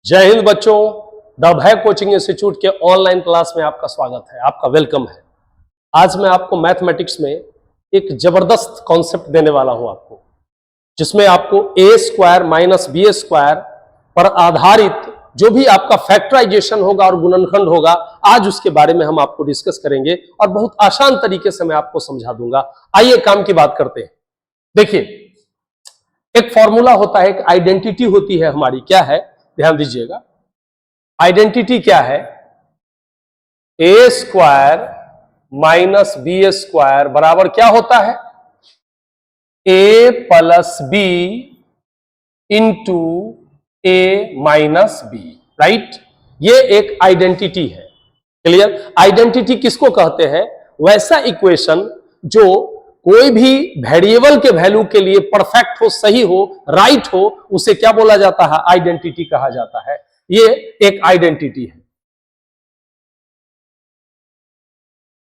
जय हिंद बच्चों, द भय कोचिंग इंस्टीट्यूट के ऑनलाइन क्लास में आपका स्वागत है, आपका वेलकम है। आज मैं आपको मैथमेटिक्स में एक जबरदस्त कॉन्सेप्ट देने वाला हूं आपको, जिसमें आपको ए स्क्वायर माइनस बी स्क्वायर पर आधारित जो भी आपका फैक्टराइजेशन होगा और गुणनखंड होगा, आज उसके बारे में हम आपको डिस्कस करेंगे और बहुत आसान तरीके से मैं आपको समझा दूंगा। आइए काम की बात करते हैं। देखिए, एक फॉर्मूला होता है, एक आइडेंटिटी होती है हमारी, क्या है ध्यान दीजिएगा। आइडेंटिटी क्या है? ए स्क्वायर माइनस बी स्क्वायर बराबर क्या होता है? ए plus B into A minus B, right. ये एक आइडेंटिटी है। क्लियर? आइडेंटिटी किसको कहते हैं? वैसा इक्वेशन जो कोई भी वेरिएबल के वैल्यू के लिए परफेक्ट हो, सही हो, राइट हो, उसे क्या बोला जाता है? आइडेंटिटी कहा जाता है। ये एक आइडेंटिटी है।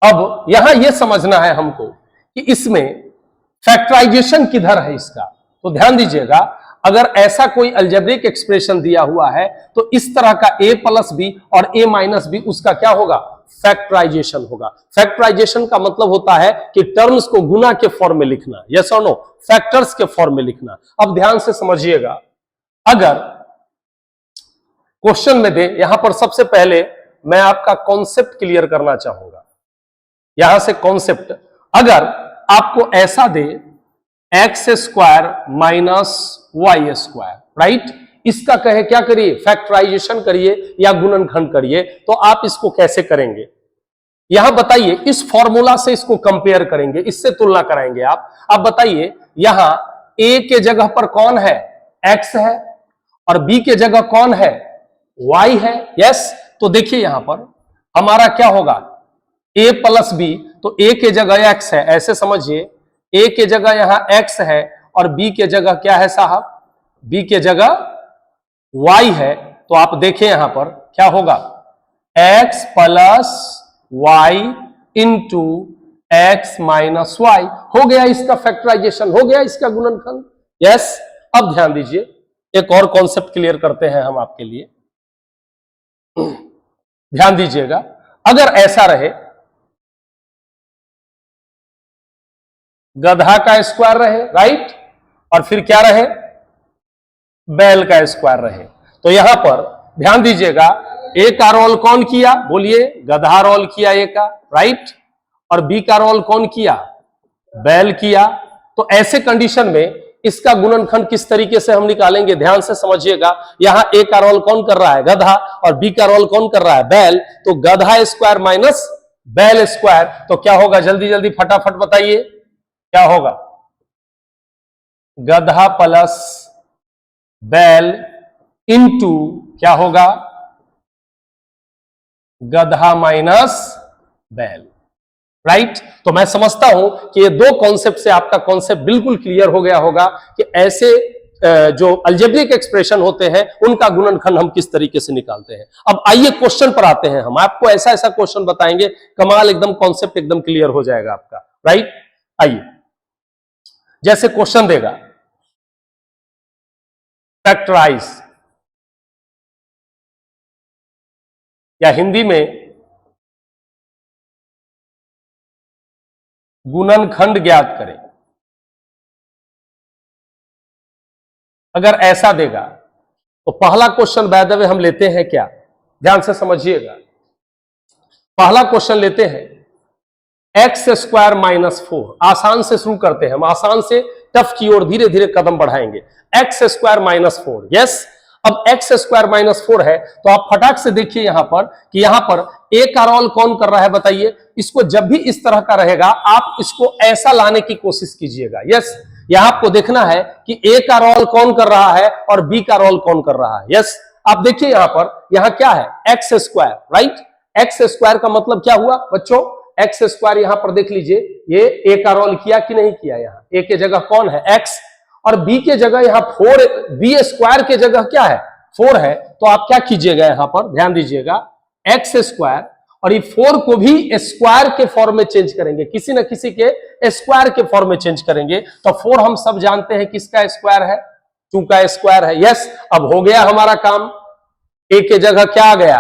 अब यहां यह समझना है हमको कि इसमें फैक्टराइजेशन किधर है इसका। तो ध्यान दीजिएगा, अगर ऐसा कोई अलजेब्रिक एक्सप्रेशन दिया हुआ है तो इस तरह का ए प्लस बी और ए माइनस बी, उसका क्या होगा? फैक्टराइजेशन होगा। फैक्टराइजेशन का मतलब होता है कि टर्म्स को गुना के फॉर्म में लिखना, यस और नो, फैक्टर्स के फॉर्म में लिखना। अब ध्यान से समझिएगा, अगर क्वेश्चन में दे, यहां पर सबसे पहले मैं आपका कॉन्सेप्ट क्लियर करना चाहूंगा। यहां से कॉन्सेप्ट, अगर आपको ऐसा दे X square minus Y square, right, इसका कहे क्या करिए? फैक्टराइजेशन करिए या गुणनखंड करिए। तो आप इसको कैसे करेंगे? यहां बताइए, इस फॉर्मूला से इसको कंपेयर करेंगे, इससे तुलना कराएंगे आप बताइए, यहां ए के जगह पर कौन है? एक्स है, और बी के जगह कौन है? वाई है, यस। तो देखिए यहां पर हमारा क्या होगा? ए प्लस बी, तो ए के जगह एक्स है, ऐसे समझिए, ए के जगह यहां एक्स है और बी के जगह क्या है साहब? बी के जगह वाई है। तो आप देखें यहां पर क्या होगा? X plus Y into X minus Y, हो गया इसका फैक्टराइजेशन, हो गया इसका गुणनखंड, यस। अब ध्यान दीजिए, एक और कॉन्सेप्ट क्लियर करते हैं हम आपके लिए। ध्यान दीजिएगा, अगर ऐसा रहे, गधा का स्क्वायर रहे, राइट, और फिर क्या रहे? बैल का स्क्वायर रहे, तो यहां पर ध्यान दीजिएगा, ए का रोल कौन किया? बोलिए, गधा रोल किया ए का, राइट, और बी का रोल कौन किया? बैल किया। तो ऐसे कंडीशन में इसका गुणनखंड किस तरीके से हम निकालेंगे? ध्यान से समझिएगा, यहां ए का रोल कौन कर रहा है? गधा, और बी का रोल कौन कर रहा है? बैल। तो गधा स्क्वायर माइनस बैल स्क्वायर, तो क्या होगा? जल्दी जल्दी फटाफट बताइए, क्या होगा? गधा प्लस बैल इंटू क्या होगा? गधा माइनस बैल, राइट। तो मैं समझता हूं कि ये दो कॉन्सेप्ट से आपका कॉन्सेप्ट बिल्कुल क्लियर हो गया होगा कि ऐसे जो अलजेब्रिक एक्सप्रेशन होते हैं उनका गुणनखंड हम किस तरीके से निकालते हैं। अब आइए क्वेश्चन पर आते हैं। हम आपको ऐसा ऐसा क्वेश्चन बताएंगे, कमाल, एकदम कॉन्सेप्ट एकदम क्लियर हो जाएगा आपका, राइट। आइए, जैसे क्वेश्चन देगा, फैक्टराइज, या हिंदी में गुणनखंड ज्ञात करें। अगर ऐसा देगा तो पहला क्वेश्चन बाय द वे हम लेते हैं क्या? ध्यान से समझिएगा, पहला क्वेश्चन लेते हैं एक्स स्क्वायर माइनस 4। आसान से शुरू करते हैं हम, आसान से टफ की ओर धीरे धीरे कदम बढ़ाएंगे। X square minus 4, yes. अब एक्स स्क्वायर माइनस 4 है, तो आप फटाक से देखिए यहां पर कि यहां पर ए का रोल कौन कर रहा है? बताइए। इसको जब भी इस तरह का रहेगा, आप इसको ऐसा लाने की कोशिश कीजिएगा, यस। यहां आपको देखना है कि ए का रोल कौन कर रहा है और बी का रोल कौन कर रहा है, यस। आप देखिए यहां पर, यहां क्या है? X square, right. X square का मतलब क्या हुआ बच्चों? एक्स स्क्वायर यहां पर देख लीजिए, ये ए का रोल किया कि नहीं किया? यहां ए के जगह कौन है? एक्स, और बी के जगह यहां 4, बी स्क्वायर के जगह क्या है? 4 है। तो आप क्या कीजिएगा यहां पर, ध्यान दीजिएगा, एक्स स्क्वायर, और ये 4 को भी स्क्वायर के फॉर्म में चेंज करेंगे, किसी न किसी के स्क्वायर के फॉर्म में चेंज करेंगे। तो 4 हम सब जानते हैं किसका स्क्वायर है? 2 का स्क्वायर है, यस। अब हो गया हमारा काम, ए के जगह क्या आ गया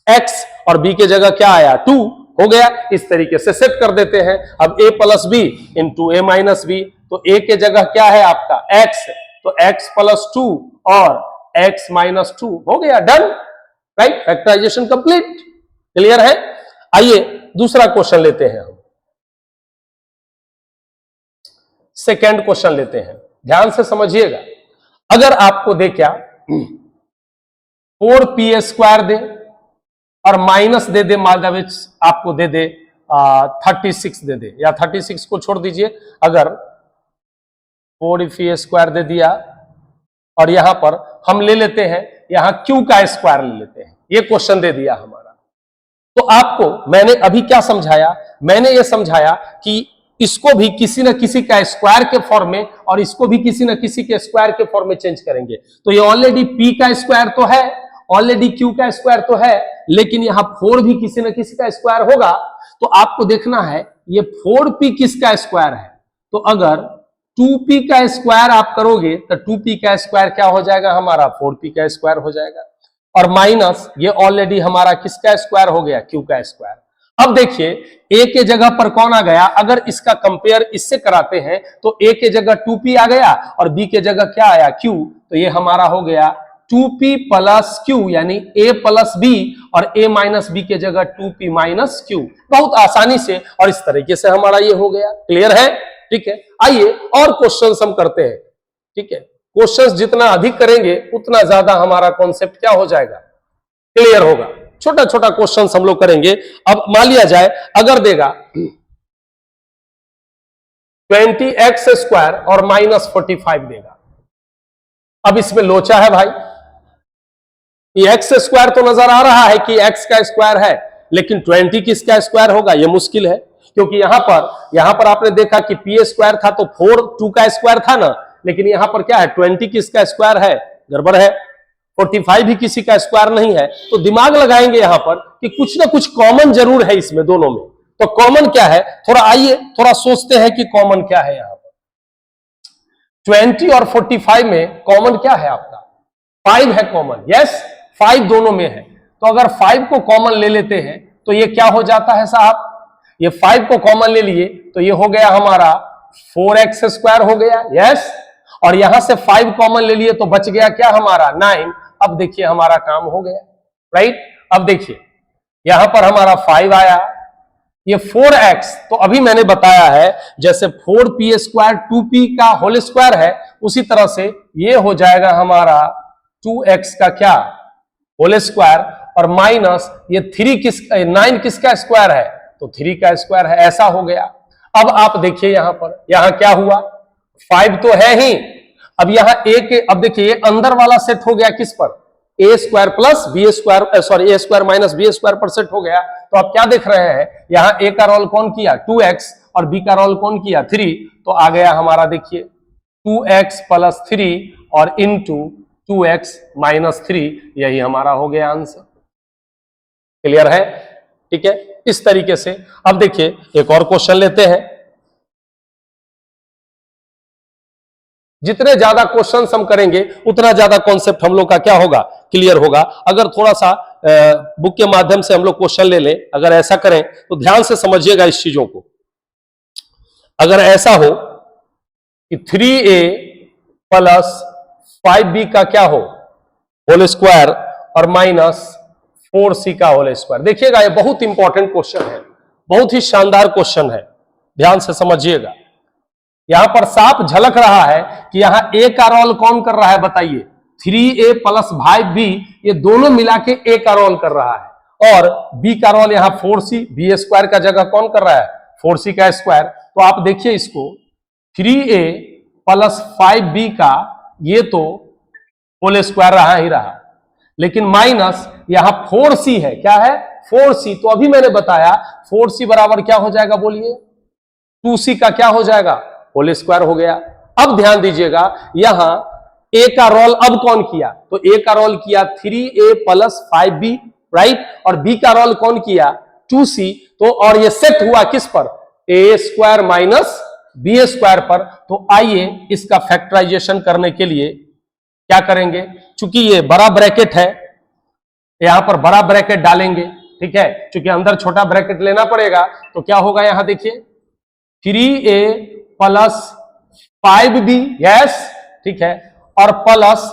x और b के जगह क्या आया 2 हो गया। इस तरीके से सेट कर देते हैं। अब a plus B into A minus B, तो a के जगह क्या है आपका x, तो x प्लस 2 और x माइनस 2 हो गया, done, right, factorization complete. Clear है। आइए दूसरा क्वेश्चन लेते हैं हम, सेकेंड क्वेश्चन लेते हैं, ध्यान से समझिएगा। अगर आपको दे क्या 4p² दे और माइनस दे दे, माधविच आपको दे दे 36 दे दे, या 36 को छोड़ दीजिए, अगर 4p² दे दिया और यहां पर हम ले लेते हैं यहां q का स्क्वायर ले लेते हैं, ये क्वेश्चन दे दिया हमारा। तो आपको मैंने अभी क्या समझाया, मैंने ये समझाया कि इसको भी किसी न किसी का स्क्वायर के फॉर्म में और इसको भी किसी न किसी के स्क्वायर के फॉर्म में चेंज करेंगे। तो ये ऑलरेडी p का स्क्वायर तो है, ऑलरेडी q का स्क्वायर तो है, लेकिन यहां 4 भी किसी न किसी का स्क्वायर होगा। तो आपको देखना है ये 4p किसका स्क्वायर है। तो अगर 2p का स्क्वायर आप करोगे तो 2p का स्क्वायर क्या हो जाएगा हमारा 4p का स्क्वायर हो जाएगा, और माइनस ये ऑलरेडी हमारा किसका स्क्वायर हो गया q का स्क्वायर। अब देखिए a के जगह पर कौन आ गया, अगर इसका कंपेयर इससे कराते हैं तो a के जगह 2p आ गया और b के जगह क्या आया q, तो ये हमारा हो गया 2p प्लस q, यानी a प्लस b और a माइनस b के जगह 2p माइनस q। बहुत आसानी से और इस तरीके से हमारा ये हो गया। क्लियर है, ठीक है। आइए और क्वेश्चंस हम करते हैं, ठीक है। क्वेश्चंस जितना अधिक करेंगे उतना ज्यादा हमारा कॉन्सेप्ट क्या हो जाएगा, क्लियर होगा। छोटा छोटा क्वेश्चंस हम लोग करेंगे। अब मान लिया जाए अगर देगा 20x² और माइनस 45 देगा। अब इसमें लोचा है भाई, ये x² तो नजर आ रहा है कि x का स्क्वायर है, लेकिन 20 किसका स्क्वायर होगा ये मुश्किल है, क्योंकि यहां पर आपने देखा कि p² था तो 4 2 का स्क्वायर था ना, लेकिन यहां पर क्या है 20 किसका स्क्वायर है, गड़बड़ है। 45 भी किसी का स्क्वायर नहीं है। तो दिमाग लगाएंगे यहां पर कि कुछ ना कुछ कॉमन जरूर है इसमें दोनों में। तो कॉमन क्या है, थोड़ा आइए थोड़ा सोचते हैं कि कॉमन क्या है। यहां पर 20 और 45 में कॉमन क्या है आपका 5 है कॉमन, यस 5 दोनों में है। तो अगर 5 को कॉमन ले लेते हैं तो ये क्या हो जाता है साहब, ये 5 को कॉमन ले लिए तो ये हो गया हमारा 4x² हो गया, यस, और यहां से 5 कॉमन ले लिए तो बच गया क्या हमारा 9। अब देखिए हमारा काम हो गया, राइट। अब देखिए यहां पर हमारा 5 आया, ये 4x, तो अभी मैंने बताया है जैसे 4p² 2p का होल स्क्वायर है, उसी तरह से ये हो जाएगा हमारा 2x का क्या होल स्क्वायर, और माइनस ये 9 किसका स्क्वायर है, तो 3 का स्क्वायर है, ऐसा हो गया। अब आप देखिए यहां पर यहां क्या हुआ 5 तो है ही, अब यहां अब देखिए ये अंदर वाला सेट हो गया किस पर a² plus b², sorry a² minus b² पर सेट हो गया। तो आप क्या देख रहे हैं यहां a का रोल कौन किया 2x और b का रोल कौन किया 3, तो आ गया हमारा देखिए 2x प्लस 3 और इंटू 2x माइनस 3, यही हमारा हो गया आंसर। क्लियर है, ठीक है। इस तरीके से अब देखिए एक और क्वेश्चन लेते हैं। जितने ज्यादा क्वेश्चंस हम करेंगे उतना ज्यादा कॉन्सेप्ट हम लोग का क्या होगा क्लियर होगा। अगर थोड़ा सा बुक के माध्यम से हम लोग क्वेश्चन ले लें, अगर ऐसा करें तो ध्यान से समझिएगा इस चीजों को। अगर ऐसा हो कि 3a प्लस 5b का क्या हो होल स्क्वायर और माइनस 4c का होल स्क्वायर। देखिएगा ये बहुत इंपॉर्टेंट क्वेश्चन है, बहुत ही शानदार क्वेश्चन है, ध्यान से समझिएगा। यहां पर साफ झलक रहा है कि यहां a का रोल कौन कर रहा है बताइए 3a प्लस 5b, ये दोनों मिला के a का रोल कर रहा है, और b का रोल यहां 4c, b² का जगह कौन कर रहा है 4c का स्क्वायर। तो आप देखिए इसको 3a प्लस 5b का ये तो होल स्क्वायर रहा ही रहा, लेकिन माइनस यहां 4c है, क्या है 4c। तो अभी मैंने बताया 4c बराबर क्या हो जाएगा बोलिए 2c का क्या हो जाएगा होल स्क्वायर हो गया। अब ध्यान दीजिएगा यहां a का रोल अब कौन किया, तो a का रोल किया 3a प्लस 5b, राइट, और b का रोल कौन किया 2c। तो और ये सेट हुआ किस पर a² माइनस b² पर। तो आइए इसका फैक्टराइजेशन करने के लिए क्या करेंगे, चूंकि ये बड़ा ब्रैकेट है यहां पर बड़ा ब्रैकेट डालेंगे, ठीक है, क्योंकि अंदर छोटा ब्रैकेट लेना पड़ेगा। तो क्या होगा यहां देखिए 3a प्लस 5b, यस, ठीक है, और प्लस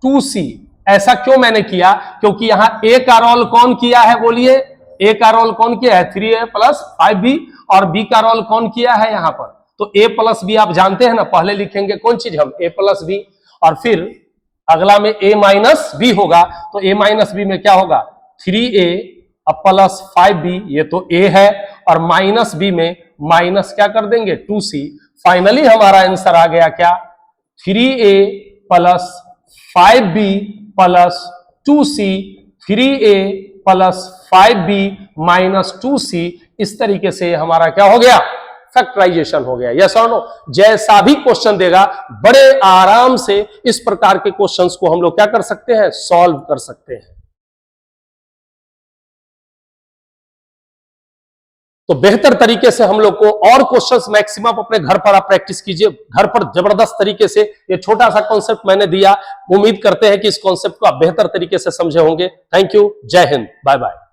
2c। ऐसा क्यों मैंने किया? क्योंकि यहां a का रोल कौन किया है, बोलिए, a का रोल कौन किया है 3a प्लस 5b, और b का रोल कौन किया है यहां पर? तो a प्लस बी आप जानते हैं ना, पहले लिखेंगे कौन चीज हम, a प्लस बी, और फिर अगला में a माइनस बी होगा। तो a माइनस बी में क्या होगा 3a प्लस 5b, ये तो a है, और माइनस b में माइनस क्या कर देंगे 2c। फाइनली हमारा आंसर आ गया क्या 3a plus 5b plus 2c, 3a plus 5b minus 2c। इस तरीके से हमारा क्या हो गया, फैक्टराइजेशन हो गया। यस और नो? जैसा भी क्वेश्चन देगा बड़े आराम से इस प्रकार के क्वेश्चंस को हम लोग क्या कर सकते हैं, सॉल्व कर सकते हैं। तो बेहतर तरीके से हम लोग को और क्वेश्चंस मैक्सिमम अपने घर पर आप प्रैक्टिस कीजिए, घर पर जबरदस्त तरीके से। ये छोटा सा कॉन्सेप्ट मैंने दिया, उम्मीद करते हैं कि इस कॉन्सेप्ट को आप बेहतर तरीके से समझे होंगे। थैंक यू, जय हिंद, बाय बाय।